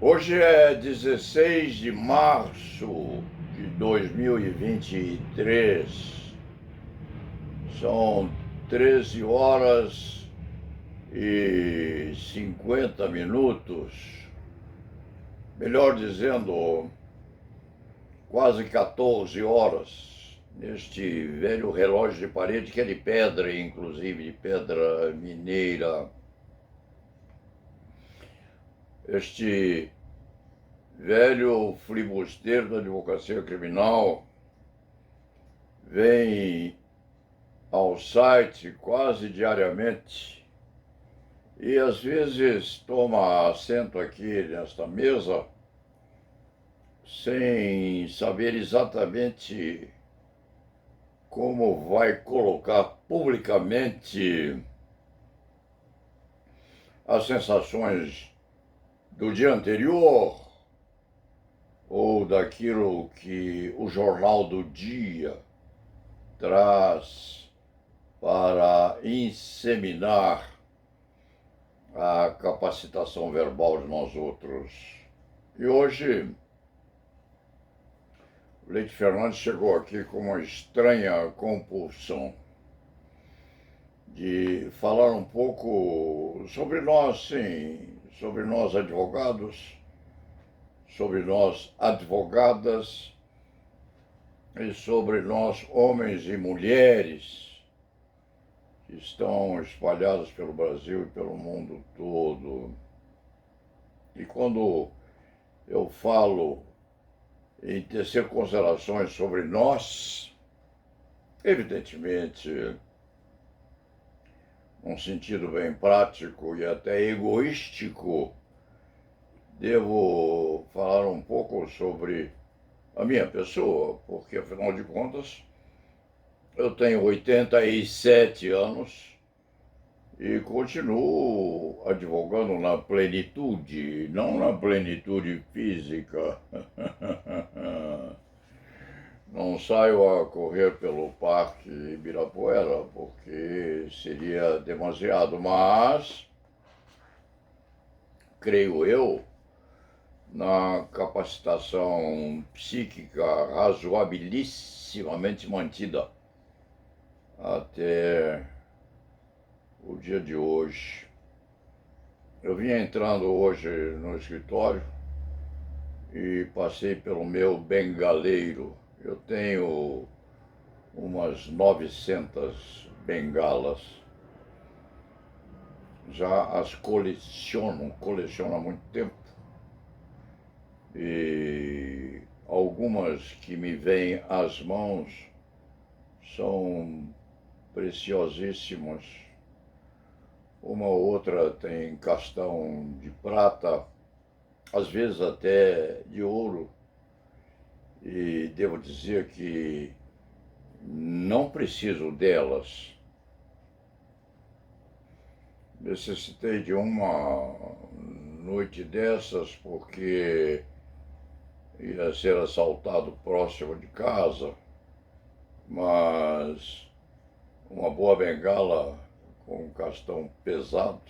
Hoje é 16 de março de 2023. São 13 horas e 50 minutos. Melhor dizendo, quase 14 horas. Neste velho relógio de parede que é de pedra, inclusive de pedra mineira. Este velho flibusteiro da advocacia criminal vem ao site quase diariamente e às vezes toma assento aqui nesta mesa sem saber exatamente como vai colocar publicamente as sensações do dia anterior ou daquilo que o jornal do dia traz para inseminar a capacitação verbal de nós outros. E hoje, o Leite Fernandes chegou aqui com uma estranha compulsão de falar um pouco sobre nós, sim, sobre nós advogados, sobre nós advogadas e sobre nós homens e mulheres que estão espalhados pelo Brasil e pelo mundo todo. E quando eu falo em tecer considerações sobre nós, evidentemente, num sentido bem prático e até egoístico, devo falar um pouco sobre a minha pessoa, porque afinal de contas eu tenho 87 anos e continuo advogando na plenitude, não na plenitude física. Não saio a correr pelo Parque Ibirapuera, porque seria demasiado, mas creio eu na capacitação psíquica razoabilissimamente mantida até o dia de hoje. Eu vim entrando hoje no escritório e passei pelo meu bengaleiro. Eu tenho umas 900 bengalas. Já as coleciono há muito tempo. E algumas que me vêm às mãos são preciosíssimas. Uma ou outra tem castão de prata, às vezes até de ouro. E devo dizer que não preciso delas. Necessitei de uma noite dessas porque ia ser assaltado próximo de casa, mas uma boa bengala com um castão pesado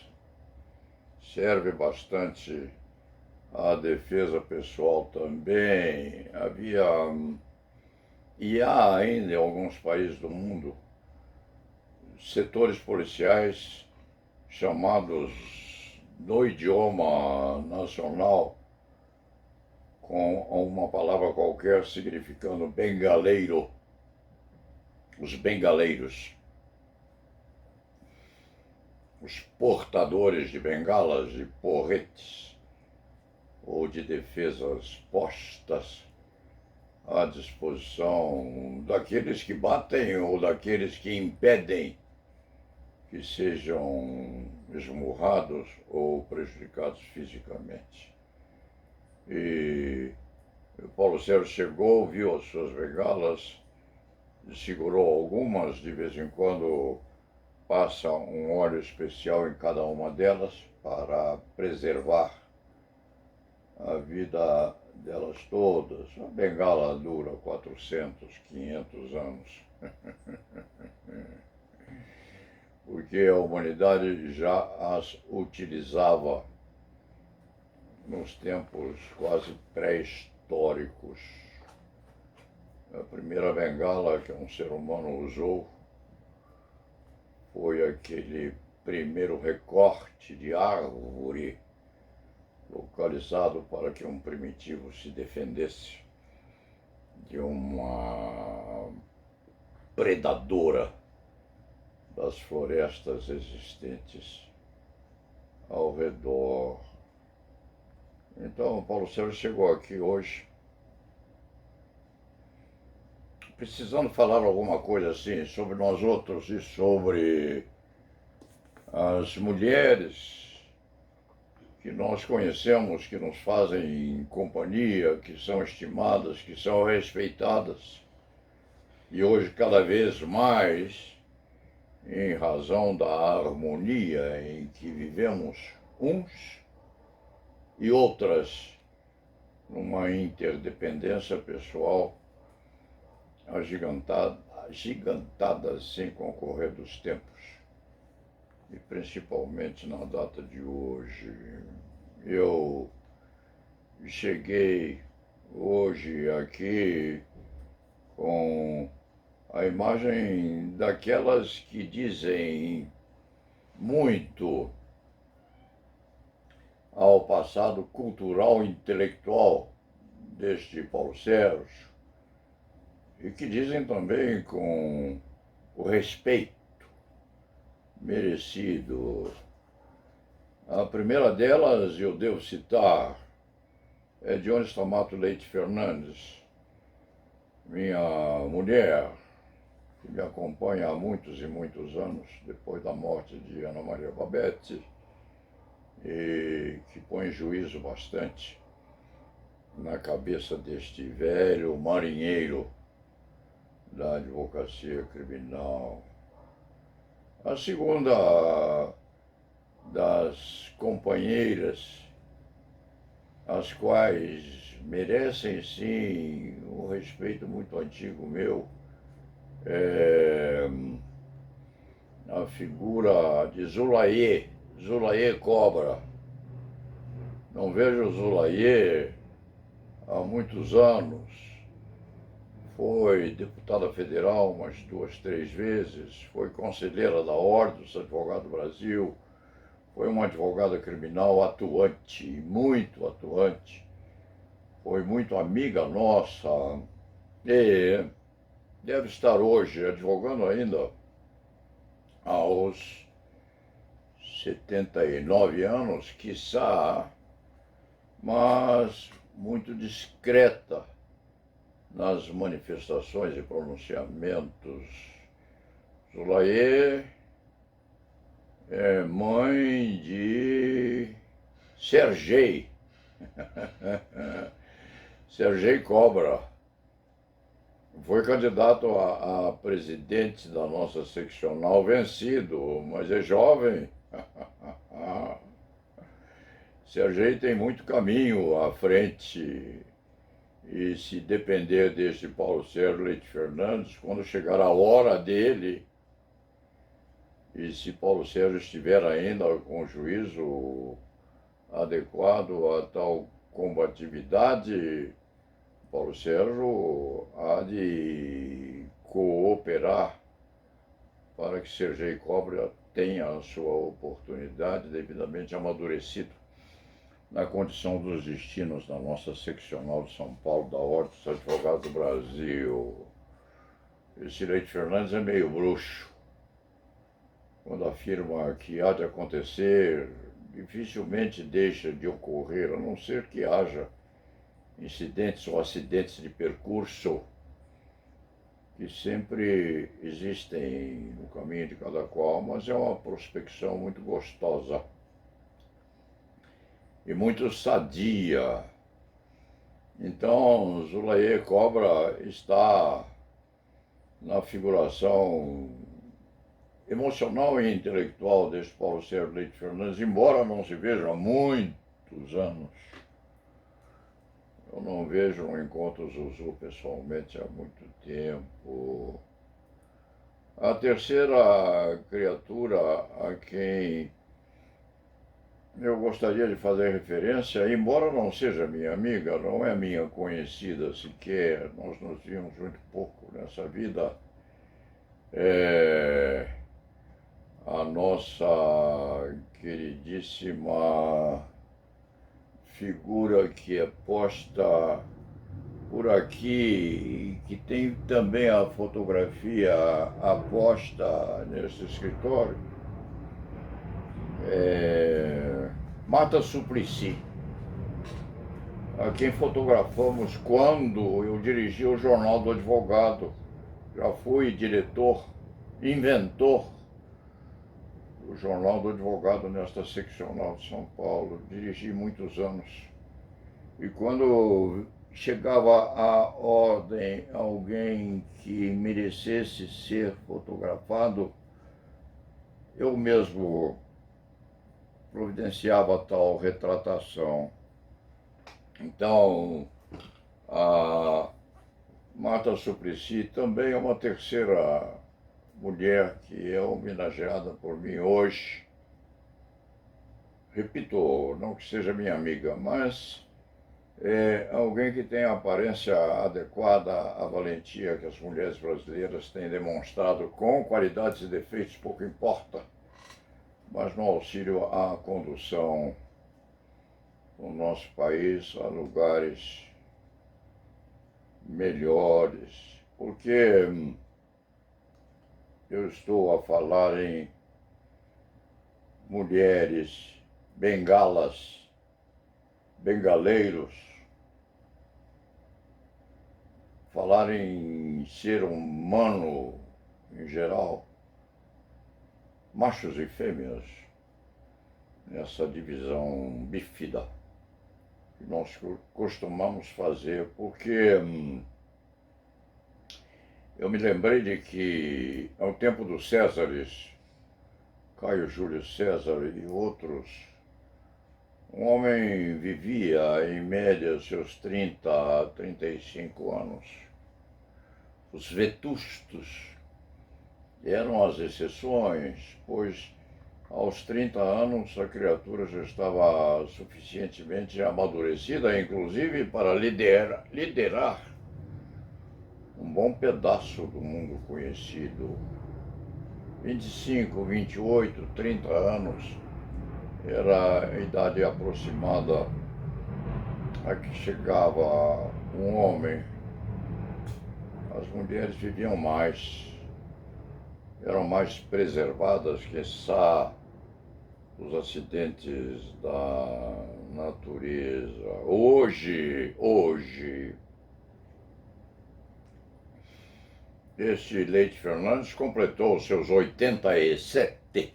serve bastante à defesa pessoal também. Havia e há ainda em alguns países do mundo setores policiais chamados no idioma nacional com uma palavra qualquer significando bengaleiro. Os bengaleiros, os portadores de bengalas, de porretes ou de defesas postas à disposição daqueles que batem ou daqueles que impedem que sejam esmurrados ou prejudicados fisicamente. E o Paulo Sérgio chegou, viu as suas bengalas, segurou algumas, de vez em quando passa um óleo especial em cada uma delas para preservar a vida delas todas. A bengala dura 400, 500 anos. Porque a humanidade já as utilizava nos tempos quase pré-históricos. A primeira bengala que um ser humano usou foi aquele primeiro recorte de árvore localizado para que um primitivo se defendesse de uma predadora das florestas existentes ao redor. Então, Paulo Sérgio chegou aqui hoje precisando falar alguma coisa assim sobre nós outros e sobre as mulheres que nós conhecemos, que nos fazem companhia, que são estimadas, que são respeitadas. E hoje, cada vez mais, em razão da harmonia em que vivemos uns e outras, numa interdependência pessoal agigantada sem concorrer dos tempos, e principalmente na data de hoje. Eu cheguei hoje aqui com a imagem daquelas que dizem muito ao passado cultural e intelectual deste Paulo Sérgio, e que dizem também com o respeito merecido. A primeira delas, eu devo citar, é Dionis Tomato Leite Fernandes, minha mulher, que me acompanha há muitos e muitos anos, depois da morte de Ana Maria Babete, e que põe juízo bastante na cabeça deste velho marinheiro da advocacia criminal. A segunda das companheiras, as quais merecem sim um respeito muito antigo meu, é a figura de Zulaye Cobra. Não vejo Zulaye há muitos anos. Foi deputada federal umas 2, 3 vezes, foi conselheira da Ordem dos Advogados do Brasil, foi uma advogada criminal atuante, muito atuante, foi muito amiga nossa e deve estar hoje advogando ainda aos 79 anos, quiçá, mas muito discreta nas manifestações e pronunciamentos. Zulaye é mãe de Sergei Cobra. Foi candidato a presidente da nossa seccional, vencido, mas é jovem. Sergei tem muito caminho à frente. E se depender deste Paulo Sérgio Leite Fernandes, quando chegar a hora dele, e se Paulo Sérgio estiver ainda com juízo adequado a tal combatividade, Paulo Sérgio há de cooperar para que Sergei Cobra tenha a sua oportunidade devidamente amadurecido na condição dos destinos da nossa seccional de São Paulo, da Ordem dos Advogados do Brasil. Esse Leite Fernandes é meio bruxo. Quando afirma que há de acontecer, dificilmente deixa de ocorrer, a não ser que haja incidentes ou acidentes de percurso que sempre existem no caminho de cada qual, mas é uma prospecção muito gostosa e muito sadia. Então, Zulaye Cobra está na figuração emocional e intelectual deste Paulo Sérgio Leite Fernandes, embora não se veja há muitos anos. Eu não vejo um encontro Zuzu pessoalmente há muito tempo. A terceira criatura a quem eu gostaria de fazer referência, embora não seja minha amiga, não é minha conhecida sequer, nós nos vimos muito pouco nessa vida, é a nossa queridíssima figura que é posta por aqui, e que tem também a fotografia aposta nesse escritório, é Marta Suplicy, a quem fotografamos quando eu dirigi o Jornal do Advogado. Já fui diretor, inventor do Jornal do Advogado nesta seccional de São Paulo. Dirigi muitos anos. E quando chegava a ordem alguém que merecesse ser fotografado, eu mesmo providenciava tal retratação. Então, a Marta Suplicy também é uma terceira mulher que é homenageada por mim hoje. Repito, não que seja minha amiga, mas é alguém que tem a aparência adequada à valentia que as mulheres brasileiras têm demonstrado, com qualidades e defeitos, pouco importa, mas no auxílio à condução do nosso país a lugares melhores, porque eu estou a falar em mulheres bengalas, bengaleiros, falar em ser humano em geral, machos e fêmeas, nessa divisão bífida que nós costumamos fazer, porque eu me lembrei de que, ao tempo dos Césares, Caio Júlio César e outros, um homem vivia, em média, seus 30 a 35 anos. Os vetustos eram as exceções, pois aos 30 anos a criatura já estava suficientemente amadurecida, inclusive para liderar um bom pedaço do mundo conhecido. 25, 28, 30 anos era a idade aproximada a que chegava um homem. As mulheres viviam mais, eram mais preservadas, quiçá, dos acidentes da natureza. Hoje, este Leite Fernandes completou seus 87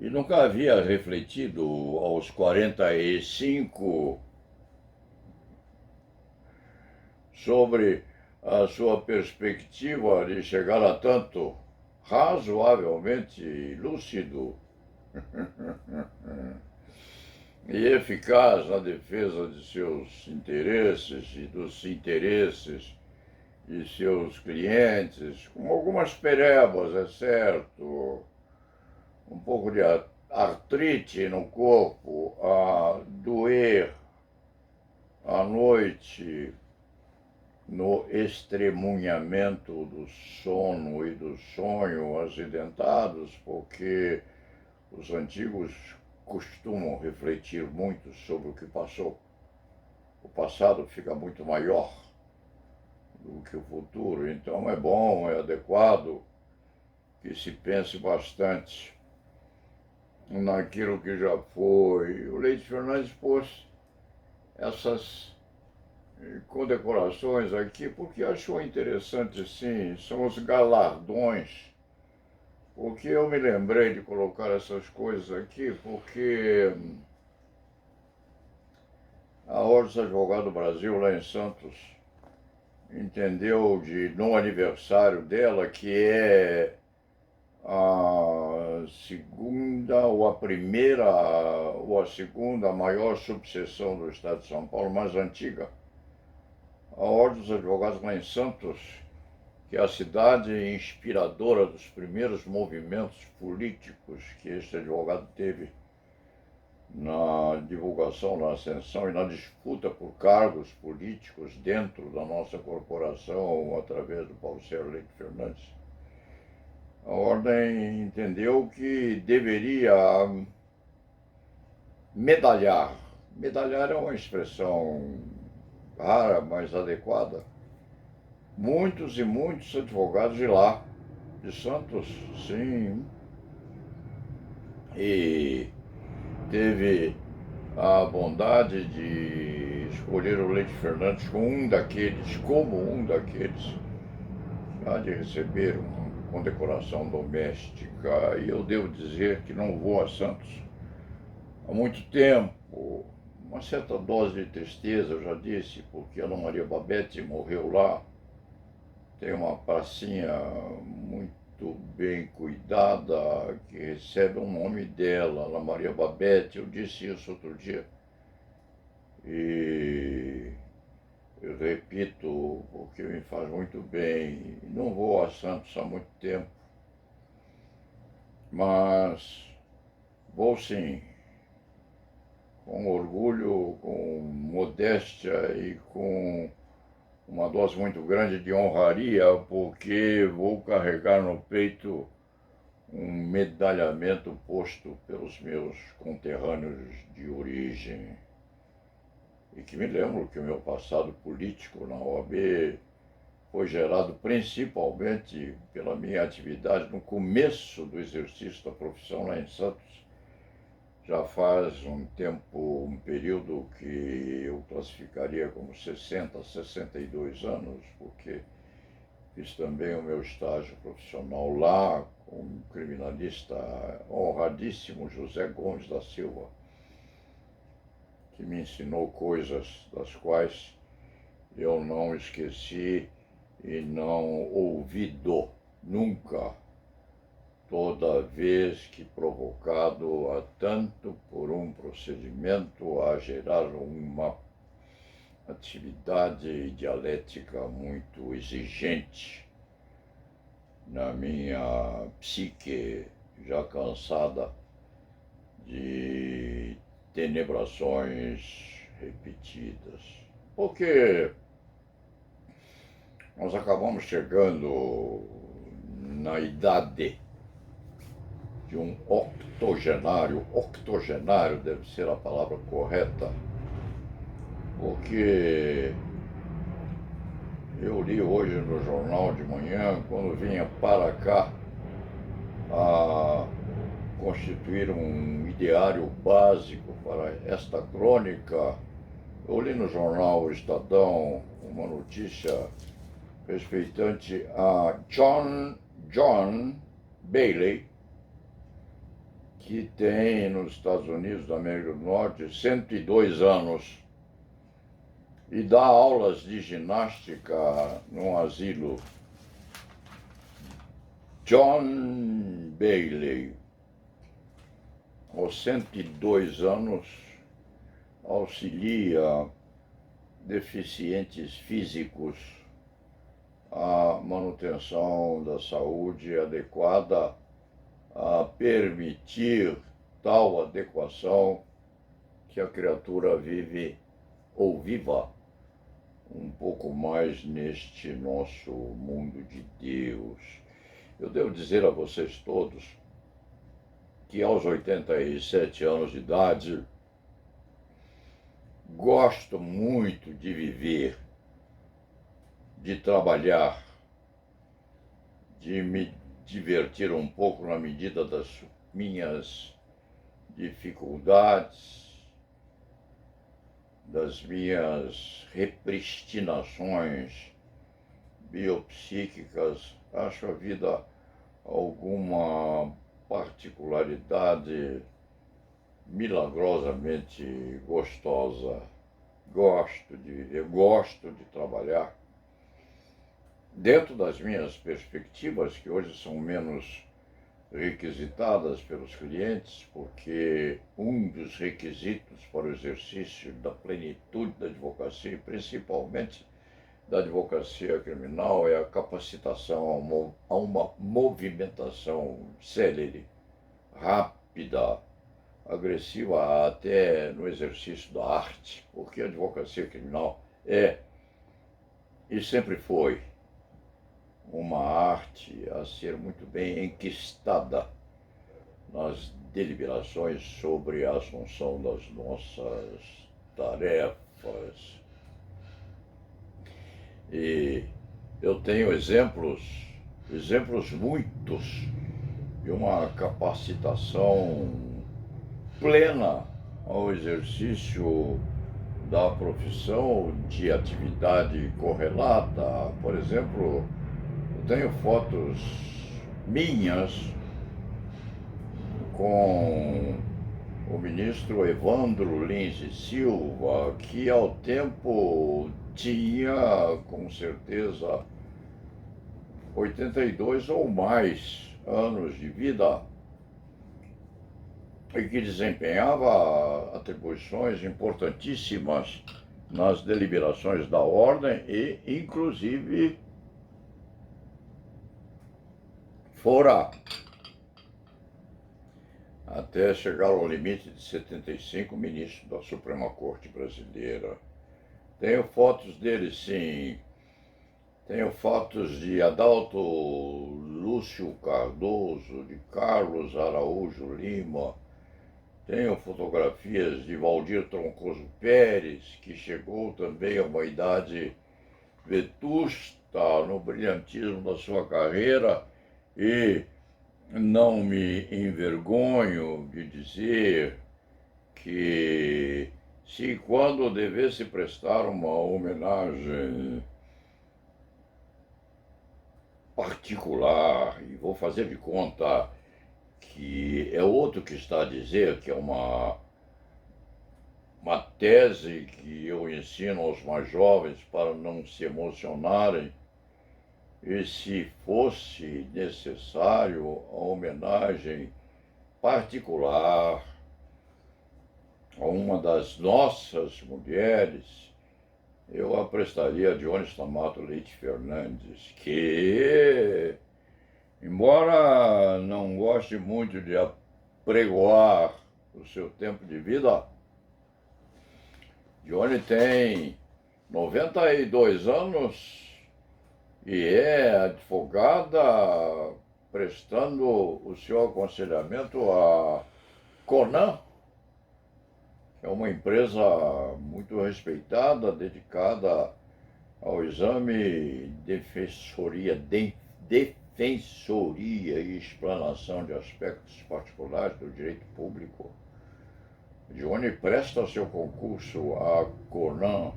e nunca havia refletido aos 45 sobre a sua perspectiva de chegar a tanto, razoavelmente lúcido e eficaz na defesa de seus interesses e dos interesses de seus clientes, com algumas perebas, é certo, um pouco de artrite no corpo, a doer à noite, no estremunhamento do sono e do sonho acidentados, porque os antigos costumam refletir muito sobre o que passou. O passado fica muito maior do que o futuro, então é bom, é adequado que se pense bastante naquilo que já foi. O Leite Fernandes pôs essas condecorações aqui porque achou interessante, sim, são os galardões. Porque eu me lembrei de colocar essas coisas aqui porque a Ordem dos Advogados do Brasil, lá em Santos, entendeu no aniversário dela, que é a segunda ou a primeira ou a segunda maior subseção do Estado de São Paulo, mais antiga, a Ordem dos Advogados lá em Santos, que é a cidade inspiradora dos primeiros movimentos políticos que este advogado teve na divulgação, na ascensão e na disputa por cargos políticos dentro da nossa corporação, através do Paulo Sérgio Leite Fernandes, a ordem entendeu que deveria medalhar. Medalhar é uma expressão rara, mas adequada. Muitos e muitos advogados de lá, de Santos, sim, e teve a bondade de escolher o Leite Fernandes como um daqueles que há de receber uma condecoração doméstica. E eu devo dizer que não vou a Santos há muito tempo. Uma certa dose de tristeza, eu já disse, porque a Ana Maria Babete morreu lá. Tem uma pracinha muito bem cuidada que recebe o nome dela, Ana Maria Babete. Eu disse isso outro dia. E eu repito, porque me faz muito bem. Não vou a Santos há muito tempo, mas vou sim, com orgulho, com modéstia e com uma dose muito grande de honraria, porque vou carregar no peito um medalhamento posto pelos meus conterrâneos de origem. E que me lembro que o meu passado político na OAB foi gerado principalmente pela minha atividade no começo do exercício da profissão lá em Santos. Já faz um tempo, um período que eu classificaria como 60, 62 anos, porque fiz também o meu estágio profissional lá com um criminalista honradíssimo, José Gomes da Silva, que me ensinou coisas das quais eu não esqueci e não olvido nunca, toda vez que provocado a tanto por um procedimento a gerar uma atividade dialética muito exigente na minha psique, já cansada de tenebrações repetidas. Porque nós acabamos chegando na idade de um octogenário deve ser a palavra correta, porque eu li hoje no jornal de manhã, quando vinha para cá a constituir um ideário básico para esta crônica, eu li no jornal Estadão uma notícia respeitante a John Bailey, que tem nos Estados Unidos da América do Norte 102 anos e dá aulas de ginástica num asilo. John Bailey, aos 102 anos, auxilia deficientes físicos à manutenção da saúde adequada, a permitir tal adequação que a criatura vive ou viva um pouco mais neste nosso mundo de Deus. Eu devo dizer a vocês todos que aos 87 anos de idade gosto muito de viver, de trabalhar, de me divertir um pouco na medida das minhas dificuldades, das minhas repristinações biopsíquicas. Acho a vida alguma particularidade milagrosamente gostosa. Gosto de viver, gosto de trabalhar. Dentro das minhas perspectivas, que hoje são menos requisitadas pelos clientes, porque um dos requisitos para o exercício da plenitude da advocacia, e principalmente da advocacia criminal, é a capacitação a uma movimentação célere, rápida, agressiva até no exercício da arte, porque a advocacia criminal é e sempre foi uma arte a ser muito bem enquistada nas deliberações sobre a assunção das nossas tarefas. E eu tenho exemplos muitos de uma capacitação plena ao exercício da profissão de atividade correlata. Por exemplo, eu tenho fotos minhas com o ministro Evandro Lins e Silva, que ao tempo tinha, com certeza, 82 ou mais anos de vida e que desempenhava atribuições importantíssimas nas deliberações da ordem e, inclusive, fora até chegar ao limite de 75 ministro da Suprema Corte Brasileira. Tenho fotos dele, sim. Tenho fotos de Adalto Lúcio Cardoso, de Carlos Araújo Lima. Tenho fotografias de Valdir Troncoso Pérez, que chegou também a uma idade vetusta no brilhantismo da sua carreira, e não me envergonho de dizer que, se quando devesse prestar uma homenagem particular, e vou fazer de conta que é outro que está a dizer que é uma tese que eu ensino aos mais jovens para não se emocionarem, e se fosse necessário a homenagem particular a uma das nossas mulheres, eu a prestaria a Dionis Tamato Leite Fernandes, que, embora não goste muito de apregoar o seu tempo de vida, Dione tem 92 anos e é advogada prestando o seu aconselhamento à Conan, que é uma empresa muito respeitada, dedicada ao exame, defensoria e explanação de aspectos particulares do direito público. Dione presta seu concurso à Conan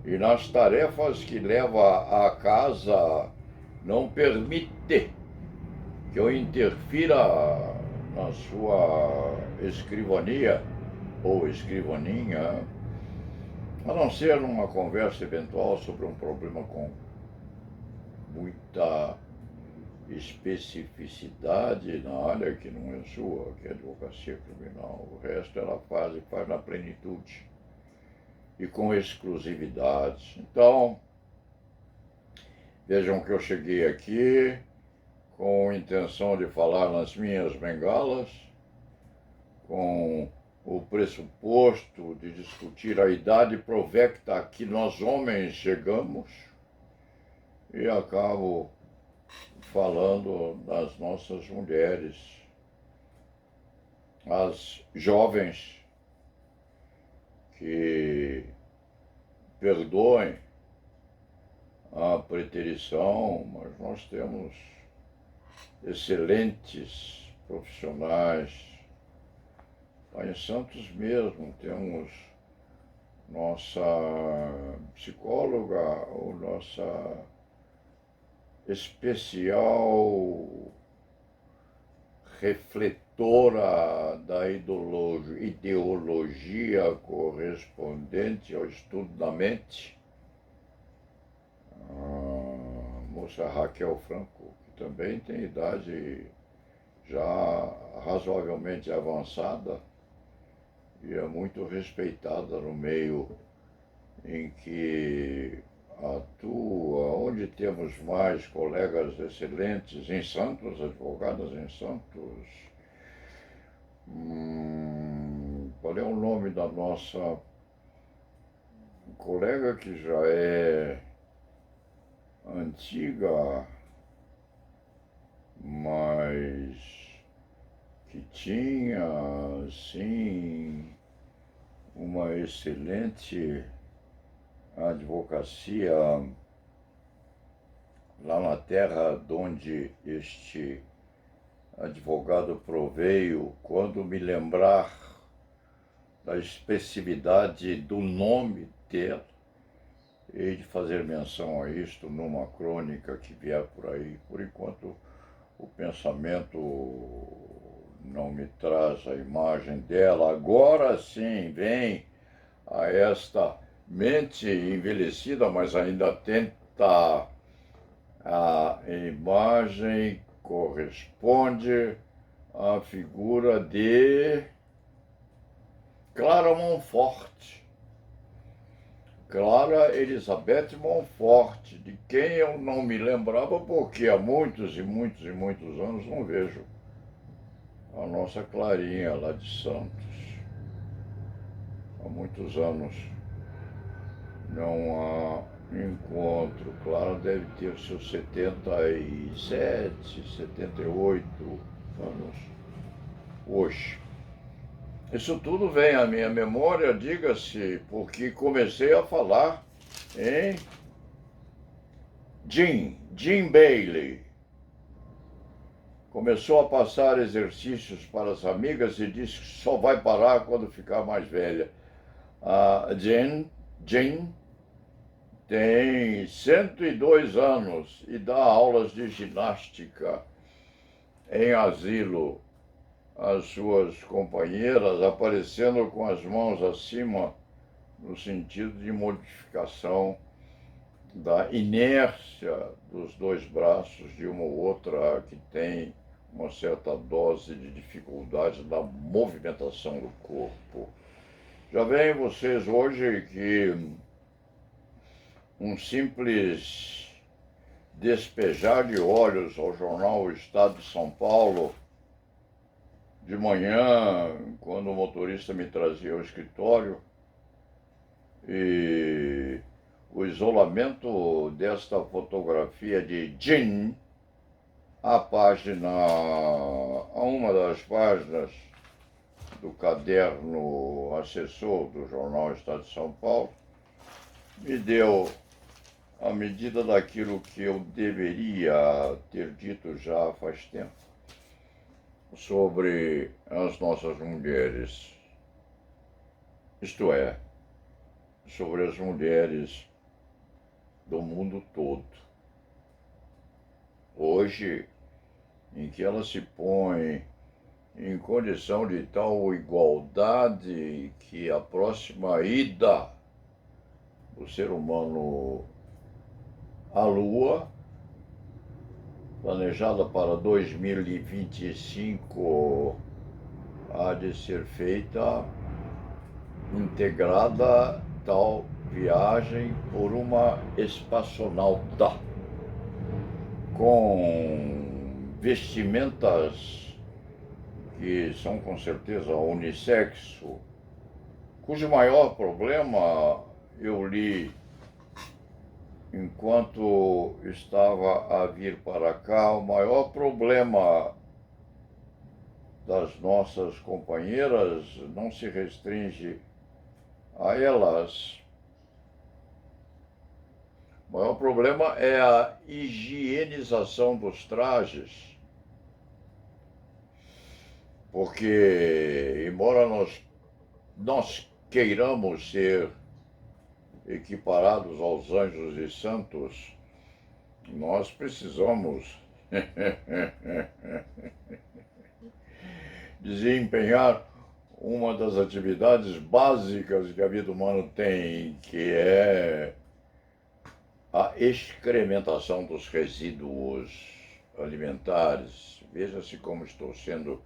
e, nas tarefas que leva a casa, não permite que eu interfira na sua escrivania ou escrivaninha, a não ser numa conversa eventual sobre um problema com muita especificidade na área que não é sua, que é a advocacia criminal. O resto ela faz e faz na plenitude e com exclusividade. Então, vejam que eu cheguei aqui com a intenção de falar nas minhas bengalas, com o pressuposto de discutir a idade provecta a que nós homens chegamos, e acabo falando das nossas mulheres, as jovens, que, perdoem a preterição, mas nós temos excelentes profissionais. Lá em Santos mesmo temos nossa psicóloga, ou nossa especial refletora da ideologia correspondente ao estudo da mente, a moça Raquel Franco, que também tem idade já razoavelmente avançada e é muito respeitada no meio em que atua, onde temos mais colegas excelentes em Santos, advogadas em Santos. qual é o nome da nossa colega que já é antiga, mas que tinha, sim, uma excelente advocacia lá na terra de onde este advogado proveio, quando me lembrar da expressividade do nome dele, hei de fazer menção a isto numa crônica que vier por aí. Por enquanto, o pensamento não me traz a imagem dela. Agora sim vem a esta mente envelhecida, mas ainda tenta. A imagem corresponde à figura de Clara Monforte. Clara Elizabeth Monforte, de quem eu não me lembrava, porque há muitos e muitos e muitos anos não vejo a nossa Clarinha lá de Santos. Há muitos anos não há encontro. Clara deve ter seus 77, 78 anos hoje. Isso tudo vem à minha memória, diga-se, porque comecei a falar em Jim Bailey. Começou a passar exercícios para as amigas e disse que só vai parar quando ficar mais velha. A Jean tem 102 anos e dá aulas de ginástica em asilo às suas companheiras, aparecendo com as mãos acima, no sentido de modificação da inércia dos dois braços de uma ou outra que tem uma certa dose de dificuldade na movimentação do corpo. Já veem vocês hoje que um simples despejar de olhos ao jornal O Estado de São Paulo, de manhã, quando o motorista me trazia ao escritório, e o isolamento desta fotografia de Jean, a uma das páginas do caderno assessor do jornal Estado de São Paulo, me deu a medida daquilo que eu deveria ter dito já faz tempo sobre as nossas mulheres, isto é, sobre as mulheres do mundo todo. Hoje, em que ela se põe em condição de tal igualdade que a próxima ida do ser humano à Lua, planejada para 2025, há de ser feita integrada tal viagem por uma espaçonauta com vestimentas que são com certeza unissexo, cujo maior problema eu li enquanto estava a vir para cá. O maior problema das nossas companheiras não se restringe a elas. O maior problema é a higienização dos trajes, porque, embora nós queiramos ser equiparados aos anjos e santos, nós precisamos desempenhar uma das atividades básicas que a vida humana tem, que é a excrementação dos resíduos alimentares. Veja-se como estou sendo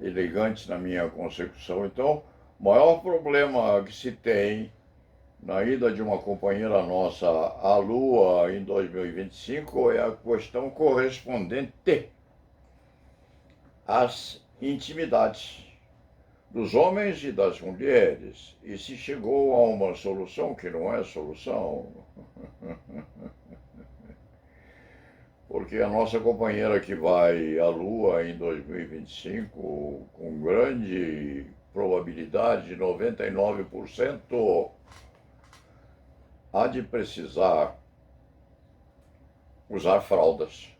elegante na minha consecução. Então, o maior problema que se tem na ida de uma companheira nossa à Lua em 2025 é a questão correspondente às intimidades. dos homens e das mulheres, e se chegou a uma solução que não é solução, porque a nossa companheira que vai à Lua em 2025, com grande probabilidade de 99%, há de precisar usar fraldas,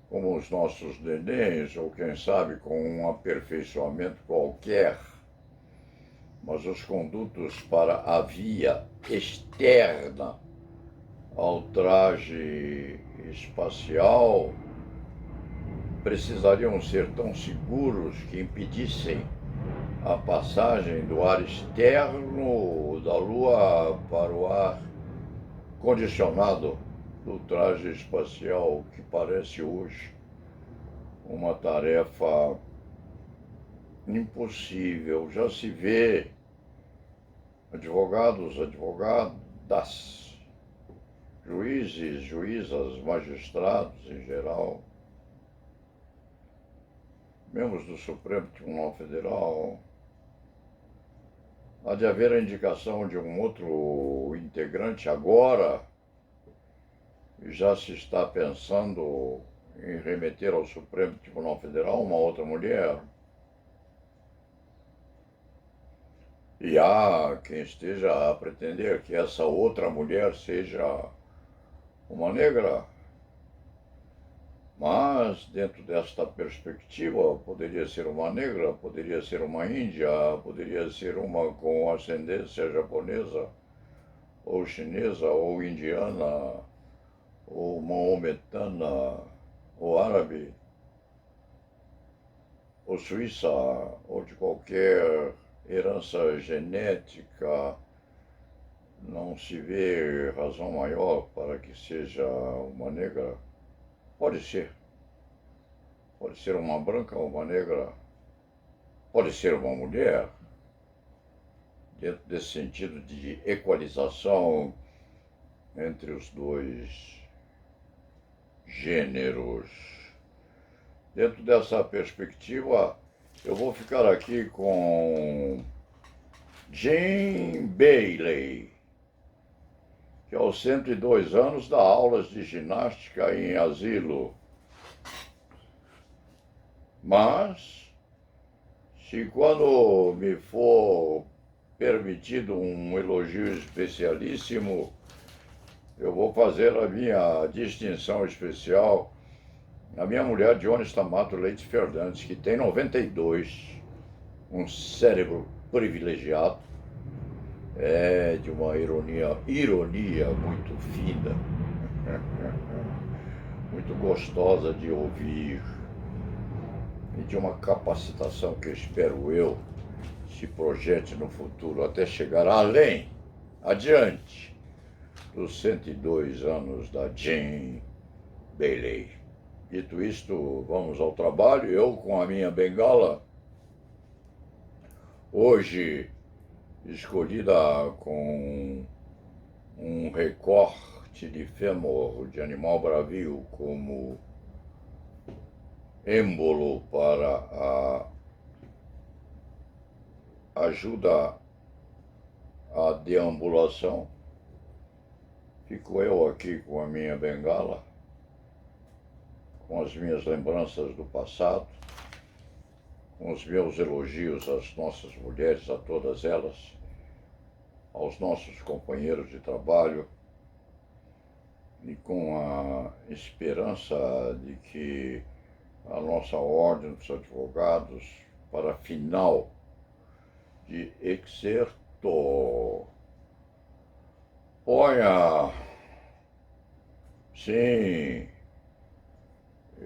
como os nossos nenéns, ou quem sabe com um aperfeiçoamento qualquer, mas os condutos para a via externa ao traje espacial precisariam ser tão seguros que impedissem a passagem do ar externo da Lua para o ar condicionado do traje espacial, que parece hoje uma tarefa impossível. Já se vê advogadas, juízes, juízas, magistrados em geral, membros do Supremo Tribunal Federal. Há de haver a indicação de um outro integrante agora, e já se está pensando em remeter ao Supremo Tribunal Federal uma outra mulher. E há quem esteja a pretender que essa outra mulher seja uma negra. Mas, dentro desta perspectiva, poderia ser uma negra, poderia ser uma índia, poderia ser uma com ascendência japonesa, ou chinesa, ou indiana, ou maometana, ou árabe, ou suíça, ou de qualquer herança genética. Não se vê razão maior para que seja uma negra. Pode ser uma branca ou uma negra, pode ser uma mulher, dentro desse sentido de equalização entre os dois gêneros. Dentro dessa perspectiva, eu vou ficar aqui com Jane Bailey, que aos 102 anos dá aulas de ginástica em asilo. Mas, se quando me for permitido um elogio especialíssimo, eu vou fazer a minha distinção especial à minha mulher, Jones Tamato Leite Fernandes, que tem 92, um cérebro privilegiado, de uma ironia muito fina, muito gostosa de ouvir, e de uma capacitação que espero eu se projete no futuro até chegar adiante dos 102 anos da Jane Bailey. Dito isto, vamos ao trabalho. Eu com a minha bengala, hoje escolhida com um recorte de fêmur de animal bravio como êmbolo para a ajuda à deambulação. Fico eu aqui com a minha bengala, com as minhas lembranças do passado, com os meus elogios às nossas mulheres, a todas elas, aos nossos companheiros de trabalho, e com a esperança de que a nossa ordem dos advogados, para final de excerto, ponha, sim,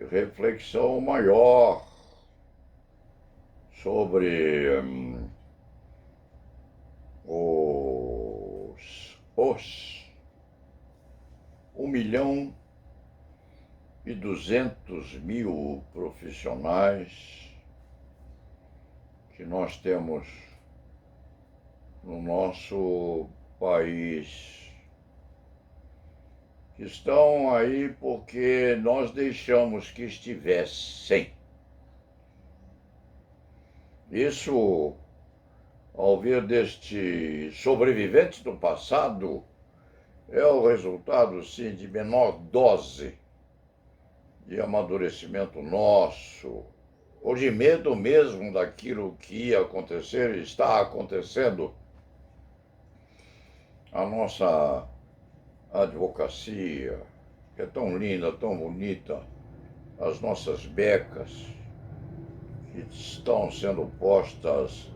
reflexão maior sobre os 1.200.000 profissionais que nós temos no nosso país, que estão aí porque nós deixamos que estivessem. Isso, ao ver deste sobrevivente do passado, é o resultado, sim, de menor dose de amadurecimento nosso, ou de medo mesmo daquilo que ia acontecer e está acontecendo. A nossa advocacia, que é tão linda, tão bonita, as nossas becas, que estão sendo postas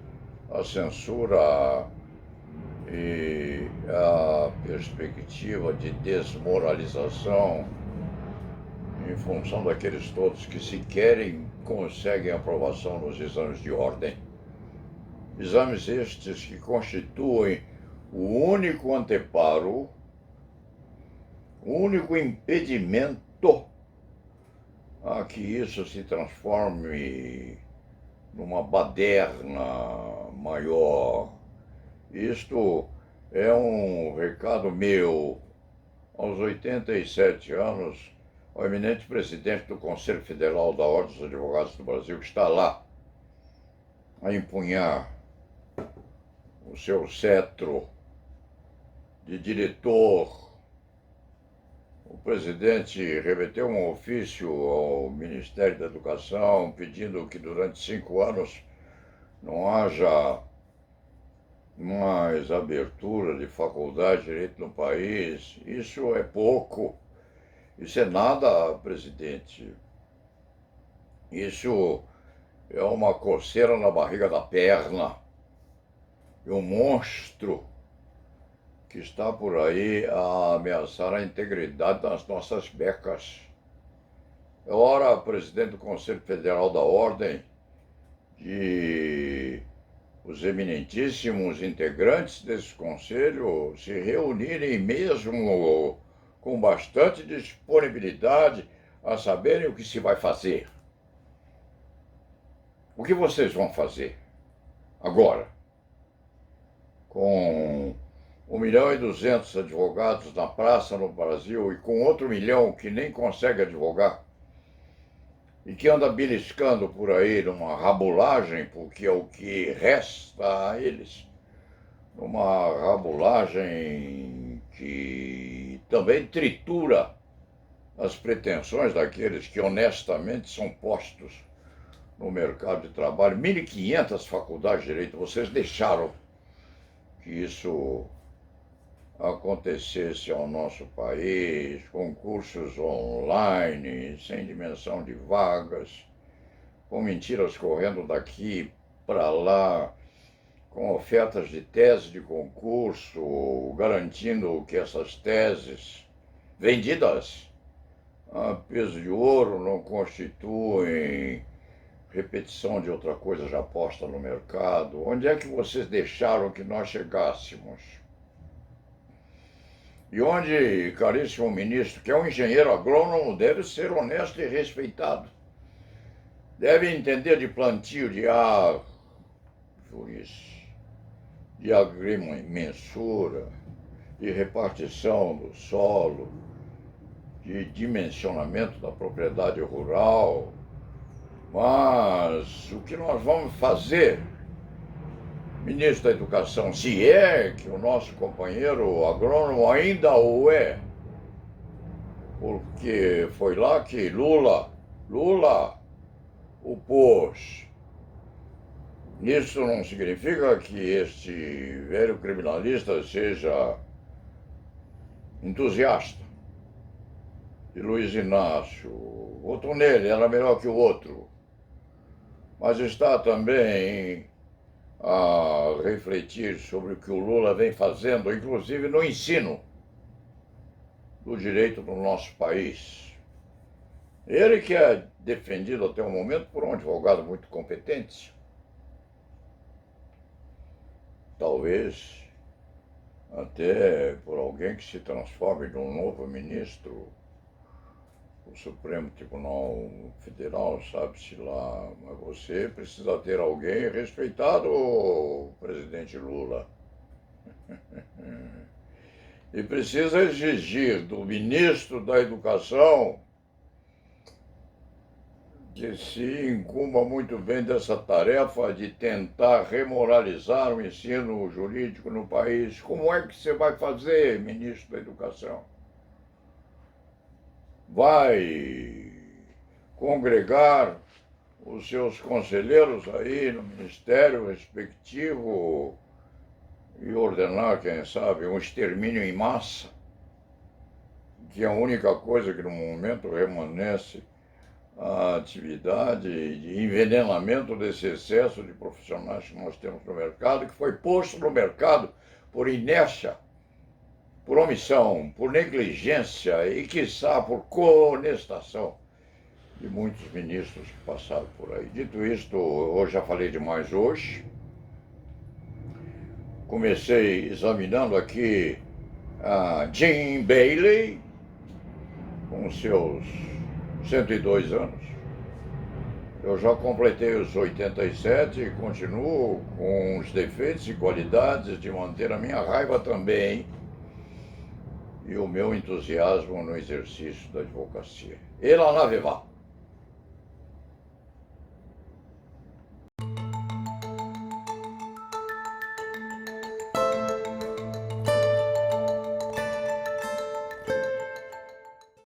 à censura e à perspectiva de desmoralização em função daqueles todos que sequer conseguem aprovação nos exames de ordem. Exames estes que constituem o único anteparo, o único impedimento a que isso se transforme numa baderna maior. Isto é um recado meu aos 87 anos, ao eminente presidente do Conselho Federal da Ordem dos Advogados do Brasil, que está lá a empunhar o seu cetro de diretor. O presidente remeteu um ofício ao Ministério da Educação pedindo que durante 5 anos não haja mais abertura de faculdade de direito no país. Isso é pouco. Isso é nada, presidente. Isso é uma coceira na barriga da perna. É um monstro que está por aí a ameaçar a integridade das nossas becas. É hora, presidente do Conselho Federal da Ordem, de os eminentíssimos integrantes desse conselho se reunirem mesmo com bastante disponibilidade a saberem o que se vai fazer. O que vocês vão fazer agora? Com 1.200.000 advogados na praça no Brasil e com outro 1.000.000 que nem consegue advogar e que anda beliscando por aí numa rabulagem, porque é o que resta a eles, numa rabulagem que também tritura as pretensões daqueles que honestamente são postos no mercado de trabalho. 1.500 faculdades de direito, vocês deixaram que isso acontecesse ao nosso país, concursos online, sem dimensão de vagas, com mentiras correndo daqui para lá, com ofertas de tese de concurso, garantindo que essas teses vendidas a peso de ouro não constituem repetição de outra coisa já posta no mercado. Onde é que vocês deixaram que nós chegássemos? E onde, caríssimo ministro, que é um engenheiro agrônomo, deve ser honesto e respeitado. Deve entender de plantio de árvores, de agrimensura, de repartição do solo, de dimensionamento da propriedade rural. Mas o que nós vamos fazer, ministro da Educação, se é que o nosso companheiro agrônomo ainda o é, porque foi lá que Lula o pôs. Isso não significa que este velho criminalista seja entusiasta de Luiz Inácio. Votou nele, era melhor que o outro. Mas está também a refletir sobre o que o Lula vem fazendo, inclusive no ensino do direito no nosso país. Ele que é defendido até o momento por um advogado muito competente. Talvez até por alguém que se transforme num novo ministro do Supremo Tribunal Federal, sabe-se lá. Mas você precisa ter alguém respeitado, presidente Lula. E precisa exigir do ministro da Educação que se incumba muito bem dessa tarefa de tentar remoralizar o ensino jurídico no país. Como é que você vai fazer, ministro da Educação? Vai congregar os seus conselheiros aí no ministério respectivo e ordenar, quem sabe, um extermínio em massa, que é a única coisa que no momento remanesce a atividade de envenenamento desse excesso de profissionais que nós temos no mercado, que foi posto no mercado por inércia, por omissão, por negligência e, quiçá, por conestação de muitos ministros que passaram por aí. Dito isto, eu já falei demais hoje. Comecei examinando aqui a Jim Bailey, com seus 102 anos. Eu já completei os 87 e continuo com os defeitos e qualidades de manter a minha raiva também e o meu entusiasmo no exercício da advocacia. E lá na Vevá.